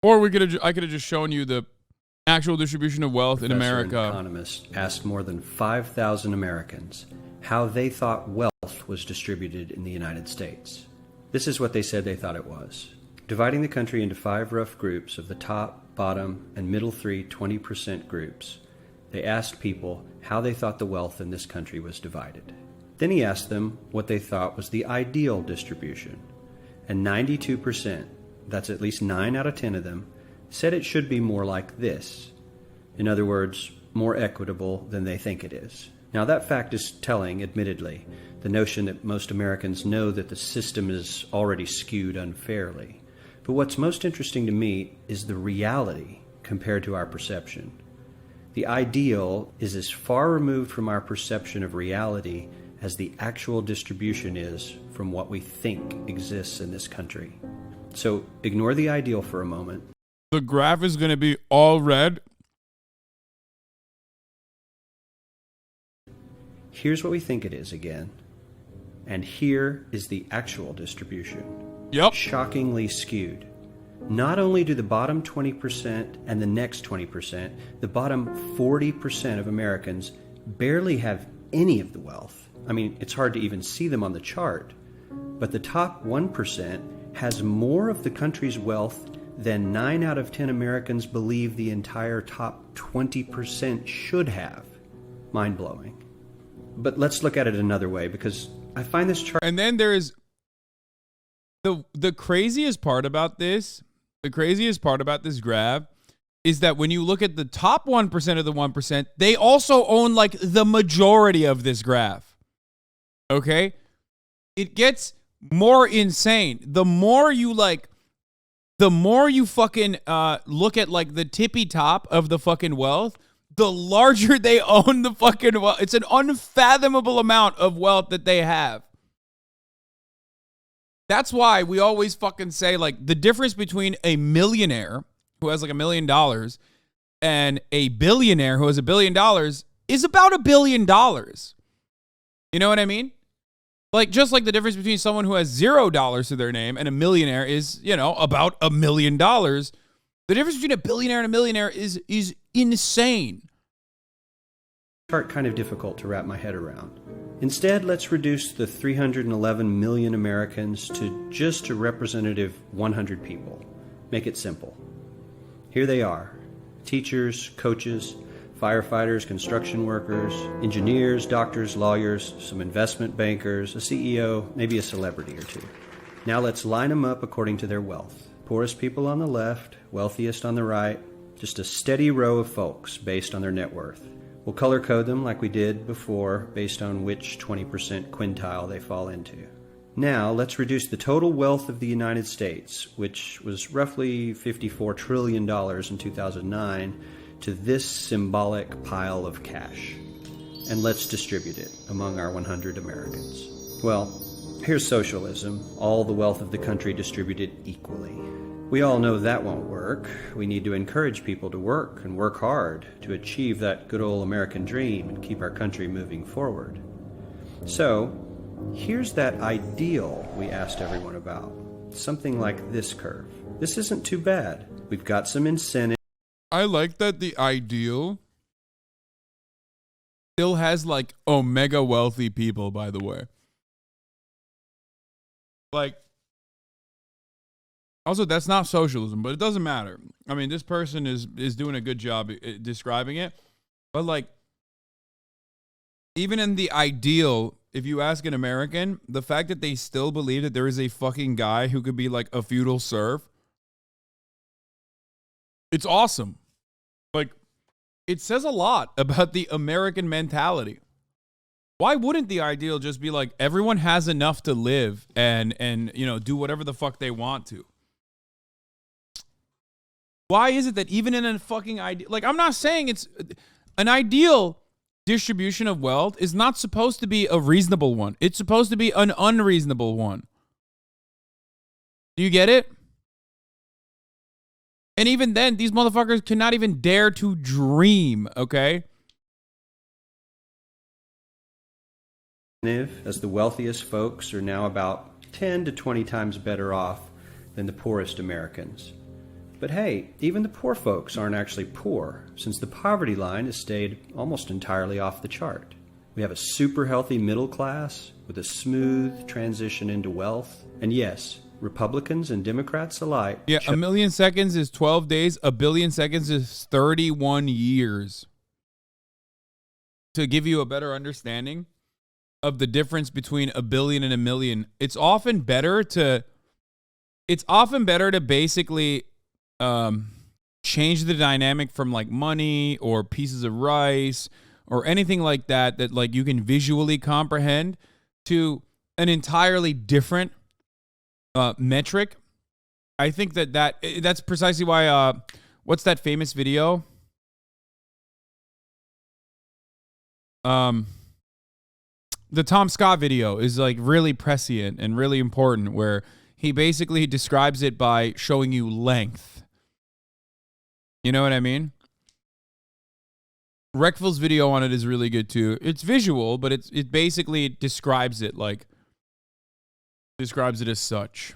Or I could have just shown you the actual distribution of wealth in America. An economist asked more than 5,000 Americans how they thought wealth was distributed in the United States. This is what they said they thought it was. Dividing the country into 5 rough groups of the top, bottom, and middle 3 20% groups, they asked people how they thought the wealth in this country was divided. Then he asked them what they thought was the ideal distribution. And 92%, that's at least 9 out of 10 of them, said it should be more like this. In other words, more equitable than they think it is. Now that fact is telling, admittedly, the notion that most Americans know that the system is already skewed unfairly. But what's most interesting to me is the reality compared to our perception. The ideal is as far removed from our perception of reality as the actual distribution is from what we think exists in this country. So ignore the ideal for a moment. The graph is going to be all red. Here's what we think it is again. And here is the actual distribution. Yep. Shockingly skewed. Not only do the bottom 20% and the next 20%, the bottom 40% of Americans barely have any of the wealth. I mean, it's hard to even see them on the chart. But the top 1% has more of the country's wealth than 9 out of 10 Americans believe the entire top 20% should have. Mind-blowing. But let's look at it another way, because I find this chart... And then there is... The craziest part about this, graph, is that when you look at the top 1% of the 1%, they also own like the majority of this graph. Okay? It gets more insane. The more you fucking look at like the tippy top of the fucking wealth, the larger they own the fucking wealth. It's an unfathomable amount of wealth that they have. That's why we always fucking say, like, the difference between a millionaire who has like $1 million and a billionaire who has $1 billion is about $1 billion. You know what I mean? Like, just like the difference between someone who has $0 to their name and a millionaire is, you know, about $1 million. The difference between a billionaire and a millionaire is insane. Chart kind of difficult to wrap my head around. Instead, let's reduce the 311 million Americans to just a representative 100 people. Make it simple. Here they are: teachers, coaches, firefighters, construction workers, engineers, doctors, lawyers, some investment bankers, a CEO, maybe a celebrity or two. Now let's line them up according to their wealth. Poorest people on the left, wealthiest on the right, just a steady row of folks based on their net worth. We'll color code them like we did before based on which 20% quintile they fall into. Now let's reduce the total wealth of the United States, which was roughly $54 trillion in 2009, to this symbolic pile of cash. And let's distribute it among our 100 Americans. Well, here's socialism, all the wealth of the country distributed equally. We all know that won't work. We need to encourage people to work and work hard to achieve that good old American dream and keep our country moving forward. So, here's that ideal we asked everyone about. Something like this curve. This isn't too bad. We've got some incentive. I like that the ideal still has like omega wealthy people, by the way. Like, also, that's not socialism, but it doesn't matter. I mean, this person is doing a good job describing it. But like, even in the ideal, if you ask an American, the fact that they still believe that there is a fucking guy who could be like a feudal serf, it's awesome. Like, it says a lot about the American mentality. Why wouldn't the ideal just be like everyone has enough to live and you know, do whatever the fuck they want to? Why is it that even in a fucking ideal, like, I'm not saying it's an ideal distribution of wealth is not supposed to be a reasonable one. It's supposed to be an unreasonable one. Do you get it? And even then, these motherfuckers cannot even dare to dream, okay? As the wealthiest folks are now about 10 to 20 times better off than the poorest Americans. But hey, even the poor folks aren't actually poor, since the poverty line has stayed almost entirely off the chart. We have a super healthy middle class with a smooth transition into wealth. And yes, Republicans and Democrats alike. Yeah, a million seconds is 12 days. A billion seconds is 31 years. To give you a better understanding of the difference between a billion and a million, it's often better to basically change the dynamic from like money or pieces of rice or anything like that like you can visually comprehend to an entirely different metric. I think that's precisely why what's that famous video? The Tom Scott video is like really prescient and really important, where he basically describes it by showing you length. You know what I mean? Reckfield's video on it is really good too. It's visual, but it basically describes it as such.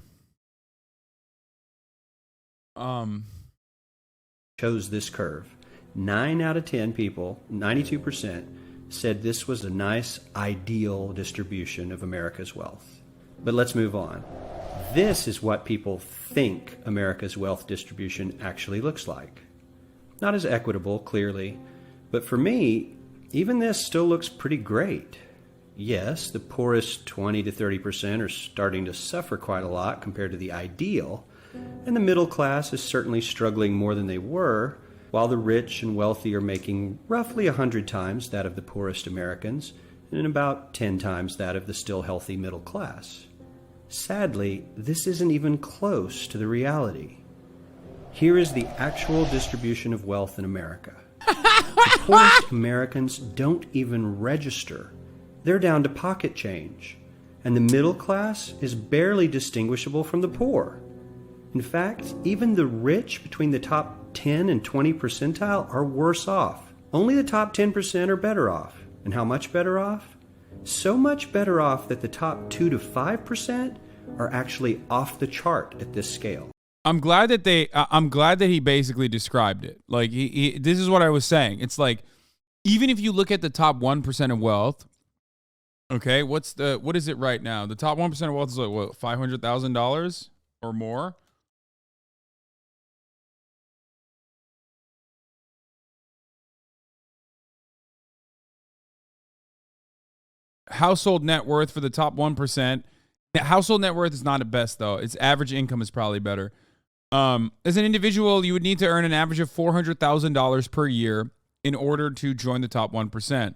Chose this curve. 9 out of 10 people, 92%, said this was a nice, ideal distribution of America's wealth. But let's move on. This is what people think America's wealth distribution actually looks like. Not as equitable, clearly, but for me, even this still looks pretty great. Yes, the poorest 20 to 30% are starting to suffer quite a lot compared to the ideal, and the middle class is certainly struggling more than they were, while the rich and wealthy are making roughly 100 times that of the poorest Americans and about 10 times that of the still healthy middle class. Sadly, this isn't even close to the reality. Here is the actual distribution of wealth in America. The poorest Americans don't even register. They're down to pocket change. And the middle class is barely distinguishable from the poor. In fact, even the rich between the top 10 and 20 percentile are worse off. Only the top 10% are better off. And how much better off? So much better off that the top 2 to 5% are actually off the chart at this scale. I'm glad that he basically described it. Like this is what I was saying. It's like, even if you look at the top 1% of wealth, okay, what is it right now? The top 1% of wealth is like what, $500,000 or more? Household net worth for the top 1%. Household net worth is not at best, though. Its average income is probably better. As an individual, you would need to earn an average of $400,000 per year in order to join the top 1%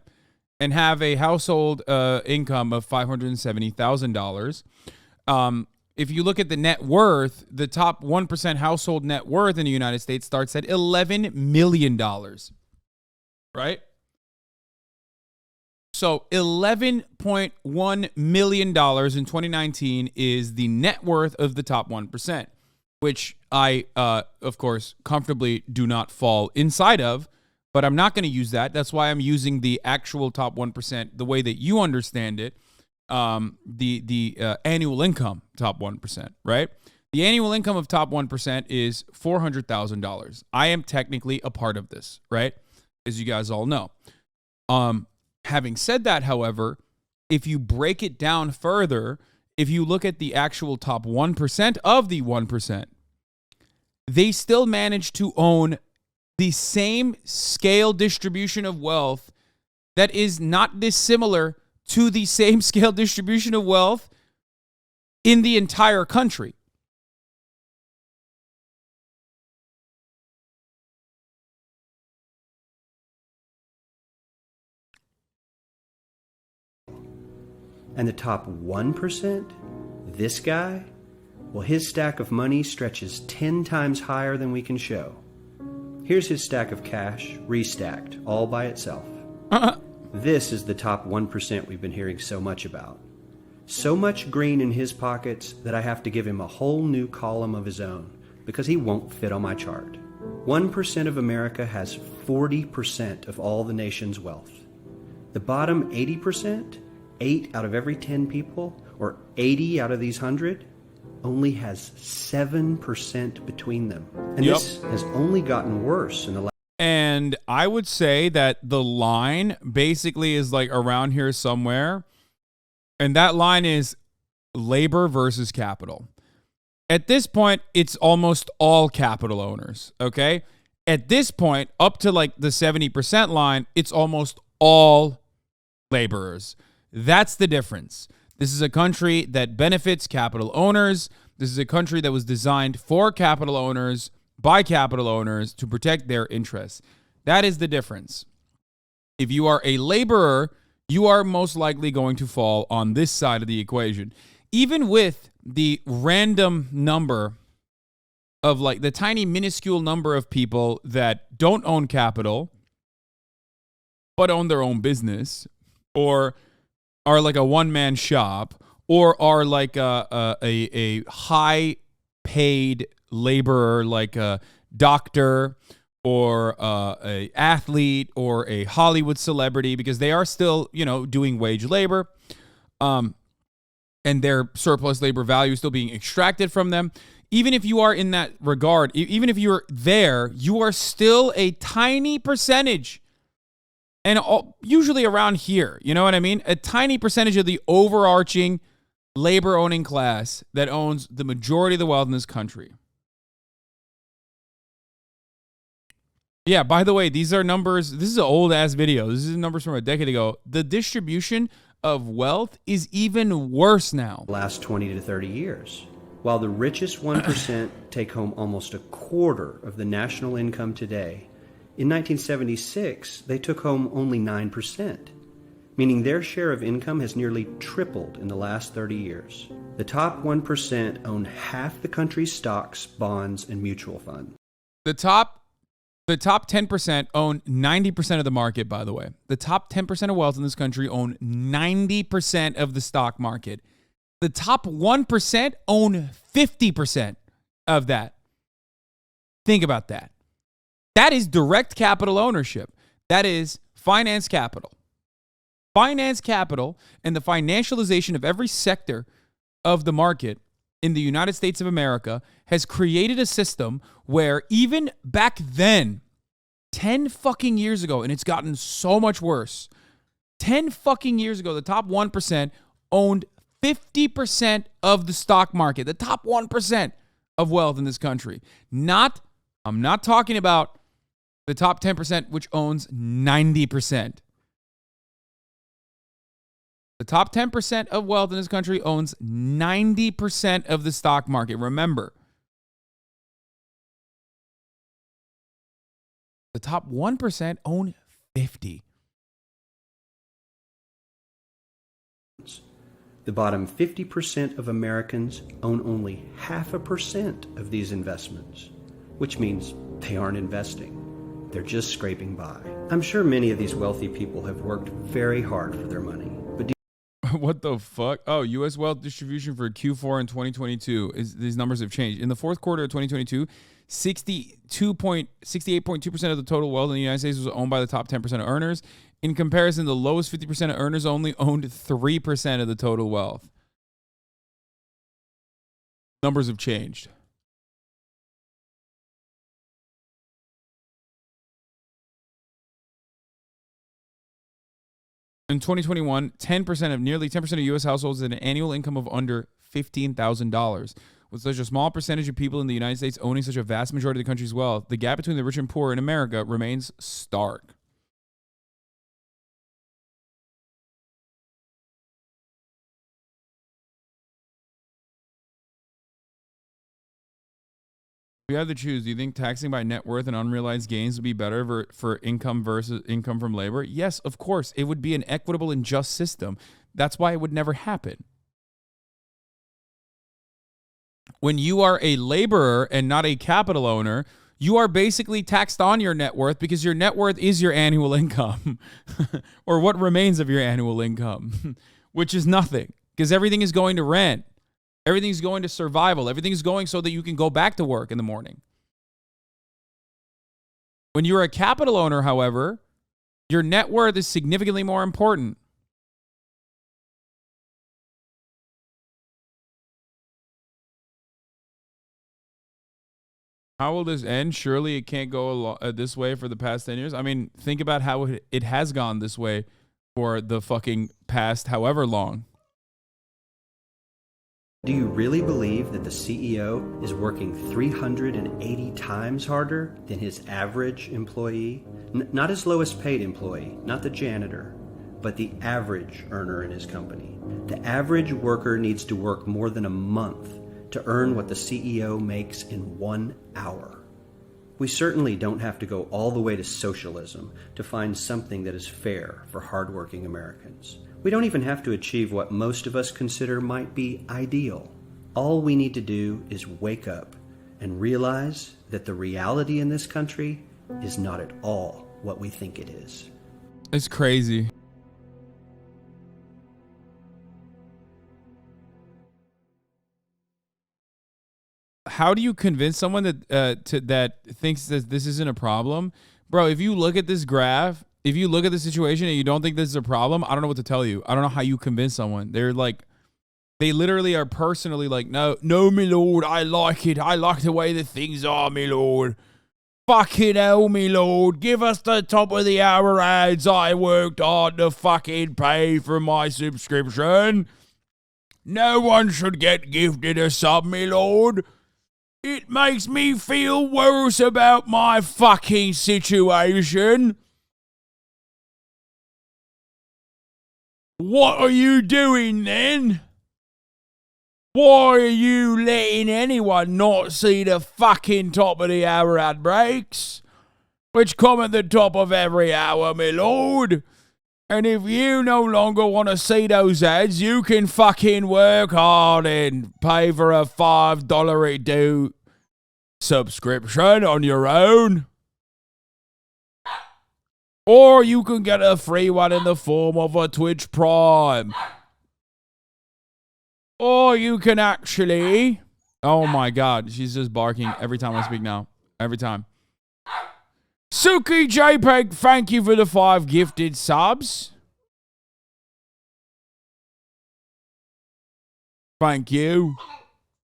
and have a household income of $570,000. If you look at the net worth, the top 1% household net worth in the United States starts at $11 million, right? So $11.1 million in 2019 is the net worth of the top 1%, which I, of course, comfortably do not fall inside of, but I'm not going to use that. That's why I'm using the actual top 1%, the way that you understand it, the annual income top 1%, right? The annual income of top 1% is $400,000. I am technically a part of this, right? As you guys all know. Having said that, however, if you break it down further, if you look at the actual top 1% of the 1%, they still manage to own the same scale distribution of wealth that is not dissimilar to the same scale distribution of wealth in the entire country. And the top 1%, this guy, well, his stack of money stretches 10 times higher than we can show. Here's his stack of cash, restacked, all by itself. This is the top 1% we've been hearing so much about. So much green in his pockets that I have to give him a whole new column of his own because he won't fit on my chart. 1% of America has 40% of all the nation's wealth. The bottom 80%, 8 out of every 10 people, or 80 out of these 100, only has 7% between them. And this has only gotten worse in the last. And I would say that the line basically is like around here somewhere. And that line is labor versus capital. At this point, it's almost all capital owners, okay? At this point, up to like the 70% line, it's almost all laborers. That's the difference. This is a country that benefits capital owners. This is a country that was designed for capital owners, by capital owners, to protect their interests. That is the difference. If you are a laborer, you are most likely going to fall on this side of the equation. Even with the random number of like the tiny minuscule number of people that don't own capital, but own their own business, or are like a one-man shop, or are like a high-paid laborer, like a doctor or a athlete or a Hollywood celebrity, because they are still, doing wage labor, and their surplus labor value is still being extracted from them. Even if you are in that regard, even if you're there, you are still a tiny percentage. And usually around here, you know what I mean? A tiny percentage of the overarching labor-owning class that owns the majority of the wealth in this country. Yeah, by the way, these are numbers. This is an old-ass video. This is numbers from a decade ago. The distribution of wealth is even worse now. Last 20 to 30 years. While the richest 1% take home almost a quarter of the national income today, in 1976, they took home only 9%, meaning their share of income has nearly tripled in the last 30 years. The top 1% own half the country's stocks, bonds, and mutual funds. The top 10% own 90% of the market, by the way. The top 10% of wealth in this country own 90% of the stock market. The top 1% own 50% of that. Think about that. That is direct capital ownership. That is finance capital. Finance capital and the financialization of every sector of the market in the United States of America has created a system where even back then, 10 fucking years ago, and it's gotten so much worse, 10 fucking years ago, the top 1% owned 50% of the stock market, the top 1% of wealth in this country. I'm not talking about the top 10%, which owns 90%. The top 10% of wealth in this country owns 90% of the stock market. Remember, the top 1% own 50%. The bottom 50% of Americans own only 0.5% of these investments, which means they aren't investing. They're just scraping by. I'm sure many of these wealthy people have worked very hard for their money. But what the fuck? Oh, U.S. wealth distribution for Q4 in 2022. These numbers have changed. In the fourth quarter of 2022, 68.2% of the total wealth in the United States was owned by the top 10% of earners. In comparison, the lowest 50% of earners only owned 3% of the total wealth. Numbers have changed. In 2021, nearly 10% of U.S. households had an annual income of under $15,000. With such a small percentage of people in the United States owning such a vast majority of the country's wealth, the gap between the rich and poor in America remains stark. If you had to choose, do you think taxing by net worth and unrealized gains would be better for income versus income from labor? Yes, of course. It would be an equitable and just system. That's why it would never happen. When you are a laborer and not a capital owner, you are basically taxed on your net worth because your net worth is your annual income or what remains of your annual income, which is nothing because everything is going to rent. Everything's going to survival. Everything's going so that you can go back to work in the morning. When you're a capital owner, however, your net worth is significantly more important. How will this end? Surely it can't go this way for the past 10 years. I mean, think about how it has gone this way for the fucking past however long. Do you really believe that the CEO is working 380 times harder than his average employee? Not his lowest paid employee, not the janitor, but the average earner in his company. The average worker needs to work more than a month to earn what the CEO makes in 1 hour. We certainly don't have to go all the way to socialism to find something that is fair for hardworking Americans. We don't even have to achieve what most of us consider might be ideal. All we need to do is wake up and realize that the reality in this country is not at all what we think it is. It's crazy. How do you convince someone that that thinks that this isn't a problem? Bro, if you look at this graph, if you look at the situation and you don't think this is a problem, I don't know what to tell you. I don't know how you convince someone. They're like, they literally are personally like, no, my lord, I like it. I like the way that things are, my lord. Fucking hell, my lord. Give us the top of the hour ads. I worked hard to fucking pay for my subscription. No one should get gifted a sub, my lord. It makes me feel worse about my fucking situation. What are you doing then? Why are you letting anyone not see the fucking top of the hour ad breaks? Which come at the top of every hour, my lord. And if you no longer want to see those ads, you can fucking work hard and pay for a $5 a day subscription on your own. Or you can get a free one in the form of a Twitch Prime. Or you can actually... Oh my god, she's just barking every time I speak now. Every time. Suki JPEG, thank you for the 5 gifted subs. Thank you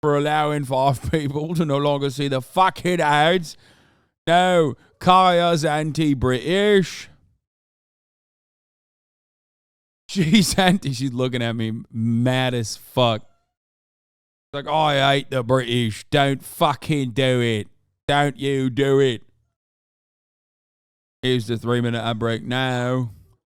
for allowing 5 people to no longer see the fucking ads. No, Kaya's anti-British. She's anti. She's looking at me mad as fuck. Like, oh, I hate the British. Don't fucking do it. Don't you do it. Here's the 3-minute ad break now.